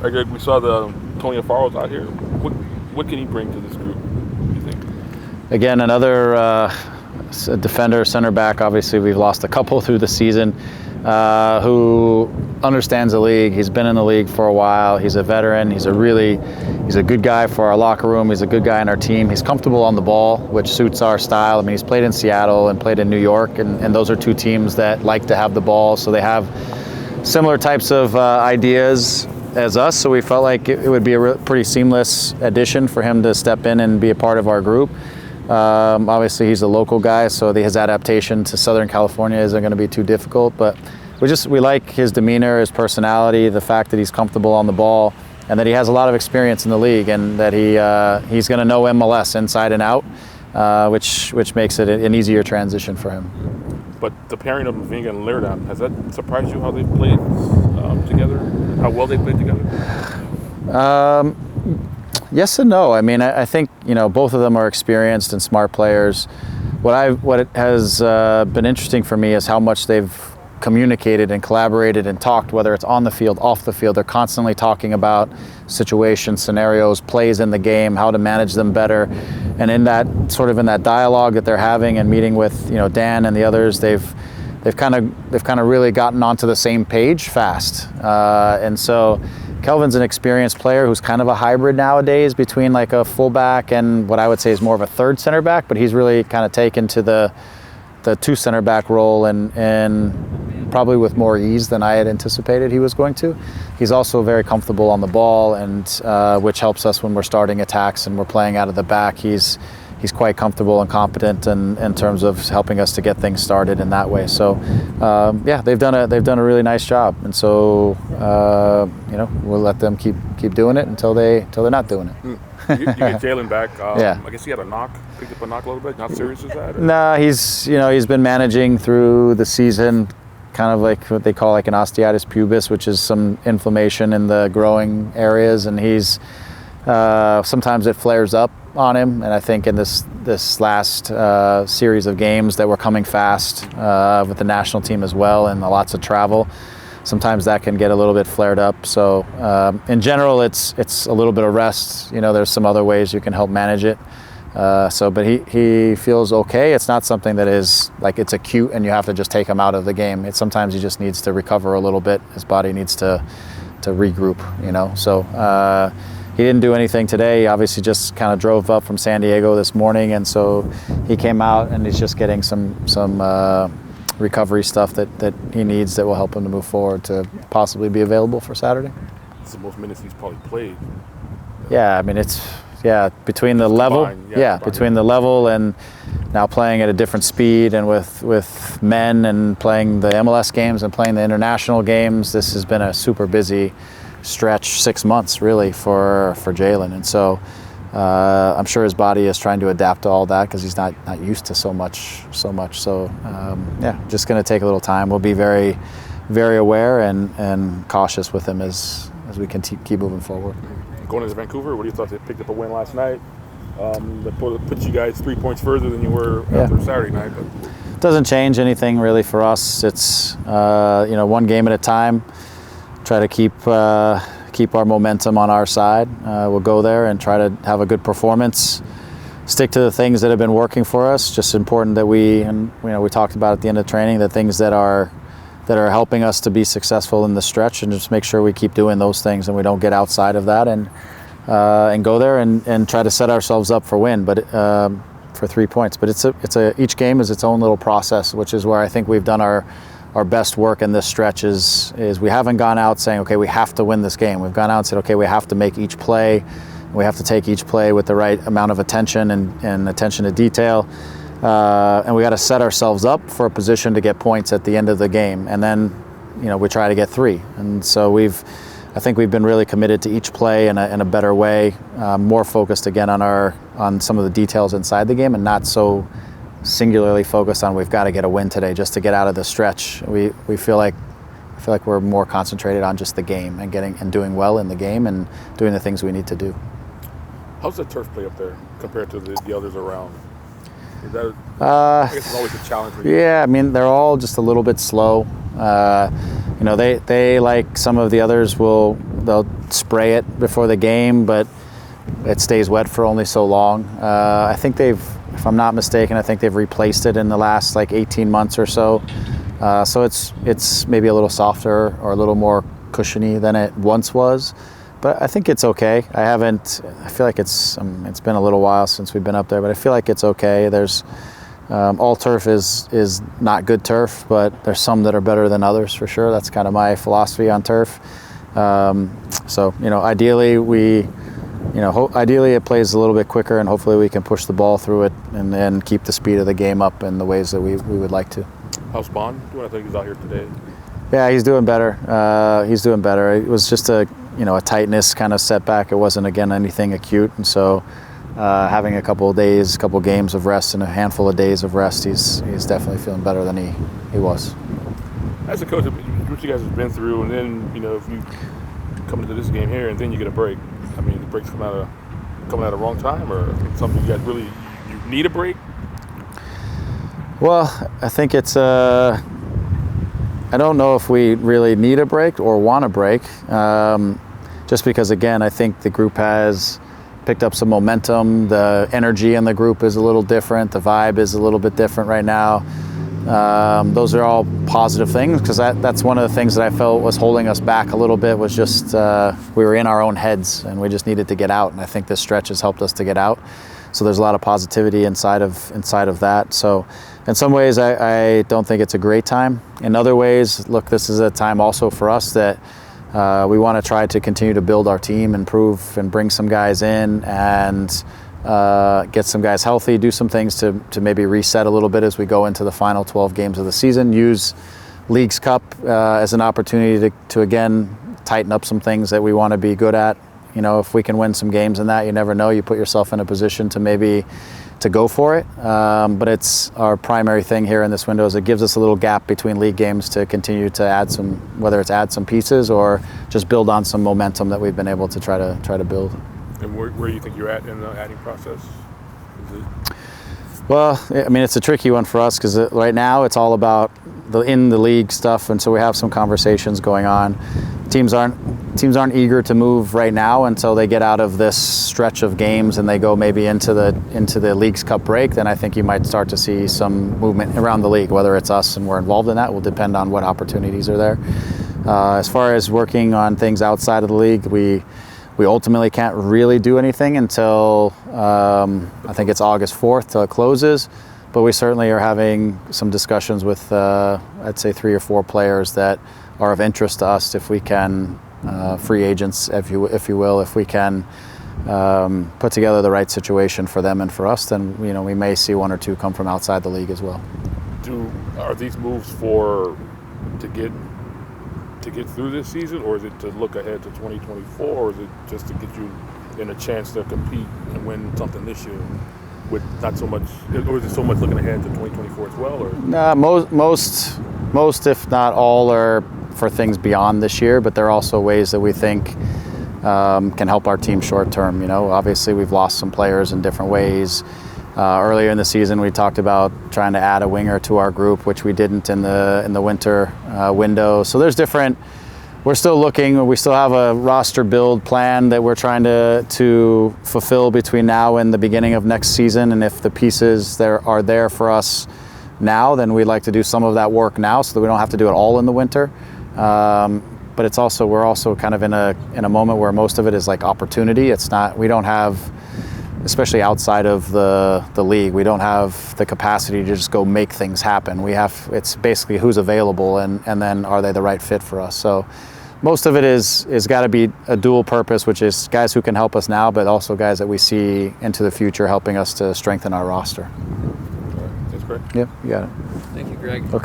We saw the Tony Alfaro's out here. What can he bring to this group, do you think? Again, another defender, center back. Obviously, we've lost a couple through the season, who understands the league. He's been in the league for a while. He's a veteran. He's a good guy for our locker room. He's a good guy in our team. He's comfortable on the ball, which suits our style. I mean, he's played in Seattle and played in New York, and those are two teams that like to have the ball, so they have similar types of ideas as us. So we felt like it would be a pretty seamless addition for him to step in and be a part of our group. Obviously, he's a local guy, so his adaptation to Southern California isn't going to be too difficult. But we like his demeanor, his personality, the fact that he's comfortable on the ball, and that he has a lot of experience in the league, and that he's going to know MLS inside and out, which makes it an easier transition for him. But the pairing of Mavinga and Leerdam, has that surprised you how they played together? How well they played together? Yes and no. I mean, I think both of them are experienced and smart players. What has been interesting for me is how much they've communicated and collaborated and talked, whether it's on the field, off the field. They're constantly talking about situations, scenarios, plays in the game, how to manage them better. And in that dialogue that they're having and meeting with Dan and the others, they've kind of really gotten onto the same page fast. And so Kelvin's an experienced player who's kind of a hybrid nowadays between like a fullback and what I would say is more of a third center back, but he's really kind of taken to the two center back role and probably with more ease than I had anticipated he was going to. He's also very comfortable on the ball, and which helps us when we're starting attacks and we're playing out of the back. He's quite comfortable and competent in terms of helping us to get things started in that way. So they've done a really nice job, and so we'll let them keep doing it until they're not doing it. You get Jalen back. Yeah. I guess he had picked up a knock a little bit. Not serious as that? Or? No, he's been managing through the season, kind of like what they call like an osteitis pubis, which is some inflammation in the growing areas, and he's sometimes it flares up on him, and I think in this last series of games that were coming fast with the national team as well, and lots of travel, sometimes that can get a little bit flared up. So in general, it's a little bit of rest. There's some other ways you can help manage it. But he feels okay. It's not something that is like it's acute and you have to just take him out of the game. Sometimes he just needs to recover a little bit. His body needs to regroup. So. He didn't do anything today. He obviously just kind of drove up from San Diego this morning, and so he came out and he's just getting some recovery stuff that he needs that will help him to move forward to possibly be available for Saturday. It's the most minutes he's probably played. Yeah, I mean between the level, between the level and now playing at a different speed and with men and playing the MLS games and playing the international games, this has been a super busy stretch, 6 months really for Jalen, and so I'm sure his body is trying to adapt to all that because he's not used to so much. So just going to take a little time. We'll be very, very aware and cautious with him as we can keep moving forward. Going into Vancouver, what do you thought? They picked up a win last night. That put you guys 3 points further than you were after Saturday night. But doesn't change anything really for us. It's one game at a time. Try to keep our momentum on our side. We'll go there and try to have a good performance. Stick to the things that have been working for us. Just important that we talked about at the end of training, the things that are helping us to be successful in the stretch, and just make sure we keep doing those things and we don't get outside of that and go there and try to set ourselves up for win. But for 3 points. But each game is its own little process, which is where I think we've done our best work in this stretch is we haven't gone out saying, okay, we have to win this game. We've gone out and said, okay, we have to make each play. We have to take each play with the right amount of attention and attention to detail. And we got to set ourselves up for a position to get points at the end of the game. And then, we try to get 3. And so I think we've been really committed to each play in a better way, more focused again on some of the details inside the game and not so singularly focused on we've got to get a win today just to get out of the stretch. We feel like we're more concentrated on just the game and doing well in the game and doing the things we need to do. How's the turf play up there compared to the others around? Is that, I guess it's always a challenge. Yeah, I mean they're all just a little bit slow. They like some of the others will they'll spray it before the game, but it stays wet for only so long. I think if I'm not mistaken, I think they've replaced it in the last like 18 months or so. So it's maybe a little softer or a little more cushiony than it once was. But I think it's okay. I feel like it's been a little while since we've been up there, but I feel like it's okay. There's all turf is not good turf, but there's some that are better than others for sure. That's kind of my philosophy on turf. So ideally ideally it plays a little bit quicker, and hopefully we can push the ball through it and then keep the speed of the game up in the ways that we would like to. How's Bond doing? I think he's out here today. Yeah, he's doing better. He's doing better. It was just a tightness kind of setback. It wasn't, again, anything acute. And so having a couple games of rest and a handful of days of rest, he's definitely feeling better than he was. As a coach, what you guys have been through, and then, if you come into this game here and then you get a break, I mean, the breaks coming at the wrong time, or something you guys really, you need a break? Well, I think it's I don't know if we really need a break or want a break, just because, again, I think the group has picked up some momentum. The energy in the group is a little different. The vibe is a little bit different right now. Those are all positive things, because that's one of the things that I felt was holding us back a little bit, was just we were in our own heads and we just needed to get out. And I think this stretch has helped us to get out. So there's a lot of positivity inside of that. So in some ways, I don't think it's a great time. In other ways, look, this is a time also for us that we want to try to continue to build our team, improve, and bring some guys in and get some guys healthy, do some things to maybe reset a little bit as we go into the final 12 games of the season. Use Leagues Cup as an opportunity to again tighten up some things that we want to be good at. If we can win some games in that, you never know. You put yourself in a position to maybe to go for it. But it's our primary thing here in this window is it gives us a little gap between league games to continue to add some pieces or just build on some momentum that we've been able to try to build. And where do you think you're at in the adding process? Well, I mean, it's a tricky one for us because right now it's all about in the league stuff, and so we have some conversations going on. Teams aren't eager to move right now until they get out of this stretch of games and they go maybe into the Leagues Cup break. Then I think you might start to see some movement around the league. Whether it's us and we're involved in that will depend on what opportunities are there. As far as working on things outside of the league, we ultimately can't really do anything until I think it's August 4th till it closes. But we certainly are having some discussions with, I'd say, 3 or 4 players that are of interest to us. If we can, free agents, if you will, if we can put together the right situation for them and for us, then we may see 1 or 2 come from outside the league as well. Are these moves to get through this season, or is it to look ahead to 2024, or is it just to get you in a chance to compete and win something this year? With not so much, or is it so much looking ahead to 2024 as well? Or? Nah, most, if not all, are for things beyond this year, but there are also ways that we think can help our team short term. Obviously we've lost some players in different ways. Earlier in the season, we talked about trying to add a winger to our group, which we didn't in the winter window. So there's different. We're still looking. We still have a roster build plan that we're trying to fulfill between now and the beginning of next season. And if the pieces are there for us now, then we'd like to do some of that work now, so that we don't have to do it all in the winter. But it's also we're also kind of in a moment where most of it is like opportunity. It's not. We don't have. Especially outside of the league, we don't have the capacity to just go make things happen. It's basically who's available and then are they the right fit for us. So most of it is got to be a dual purpose, which is guys who can help us now, but also guys that we see into the future helping us to strengthen our roster. All right. That's great. Yep, you got it. Thank you, Greg. Okay.